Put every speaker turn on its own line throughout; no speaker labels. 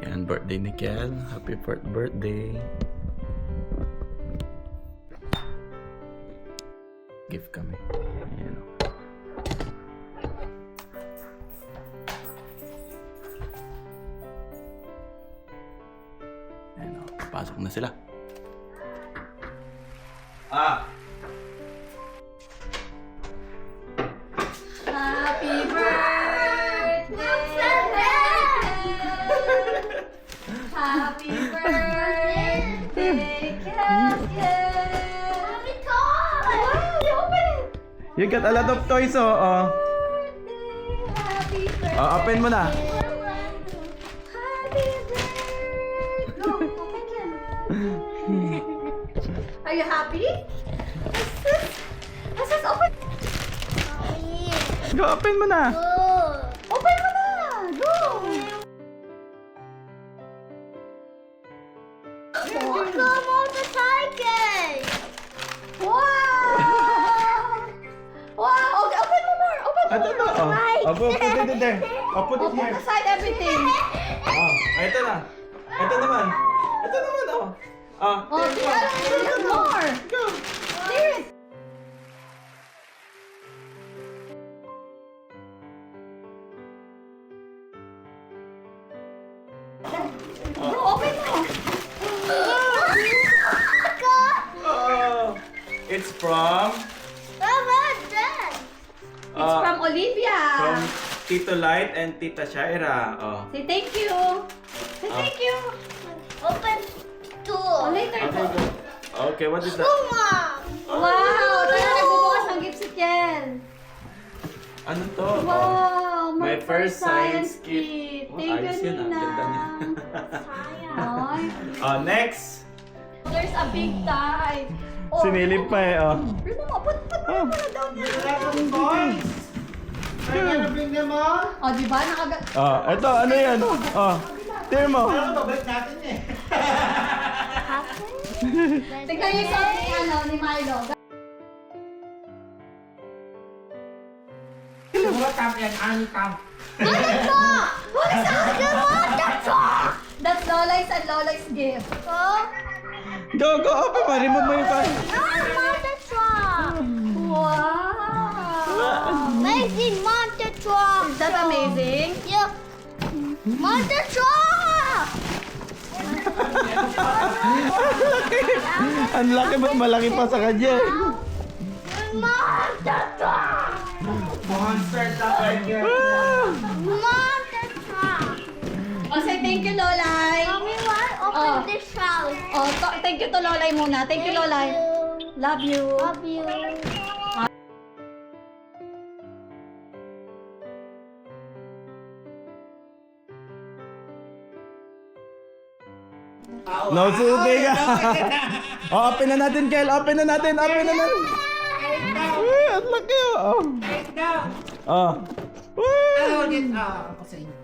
Yan, birthday ni Kel. Happy 4th birthday. Gift kami. Ayan. Ayan o, pasok na sila.
Happy birthday! Happy birthday, Happy toy! Wow, open it!
You got a lot of toys, oh.
Happy birthday!
Open mo na.
Happy birthday! Go, open yan. Are you happy? Asus, open!
Go, open mo na.
Open mo na! Go! Motorcycle! Wow! Wow! Okay, open mo more! Open mo
Ito
more!
na, oh. Put it there. Put it
Put
here.
aside everything.
Ito na. Ito naman. Ito naman, oh.
Oh, see, I don't need more.
Go.
There it. Bro, open mo.
Oh, it's from
It's from Olivia.
from Tito Light and Tita Shaira. Oh.
Say thank you. Say thank you.
Open two.
Oh, later.
Okay, go. Okay, what is that?
Wow! Tara, nagbubukas ng gift si Ken.
Ano to? Oh.
Wow!
My
My
first
first science
kit.
kit.
Oh,
Thank
ayos
you,
yun, ah. Ganda niya.
Ay.
Next.
There's a big tie. Oh,
Sinilip pa eh, oh.
Remove, put mo na down yan.
Boys! Are you gonna bring them all?
Oh, di ba? Nakaga...
Oh, ito, ano yan? Oh, tingnan mo.
Ano babalik natin eh?
Tignan niyo sa ni Milo.
Mga tam yan, ani tam.
That's Lolai's and Lolai's gift.
Go, open mo. Remove mo yung pan.
Wow!
Amazing monster truck.
Is that amazing?
Yeah. Monster truck.
Ang laki ba? Malaki pa sa kanya.
Monster truck.
Monster truck right here.
Monster truck.
Oh, say thank you, Lolai.
Mommy, what? Open
Oh.
this house.
Oh, thank you to Lolai muna. Thank you, Lolai. Love you.
Love you.
No, suki ka. Oh, open na natin, Kel. Open na natin. Ang laki, oh.
Take down.
Oh.
Hold it ako sa inyo.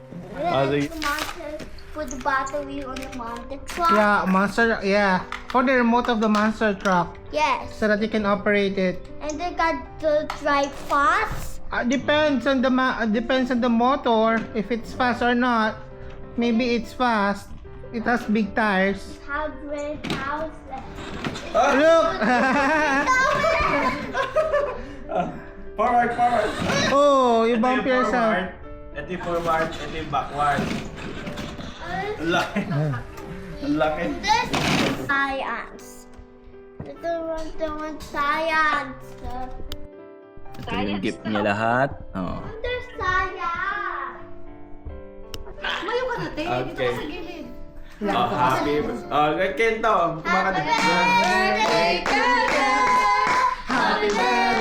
Sige.
The monster with the battery on the monster truck.
Yeah, monster, yeah. For the remote of the monster truck
Yes.
so that you can operate it.
And they got to drive fast.
Depends on the motor if it's fast or not. Maybe it's fast. It has big tires.
100,000.
Look!
Forward.
Oh, you
Ito
bump
yung
yourself.
Ito yung forward. Ito yung backward. Ang laki. Ang laki.
This is science. Doing science.
Ito yung gift niya lahat. Oh.
There's science.
Mayo ka na, te. Dito
Okay.
ka sa gilid.
Oh, happy. Oh, kay Ken to. Kumakanta.
Happy birthday,
Happy birthday!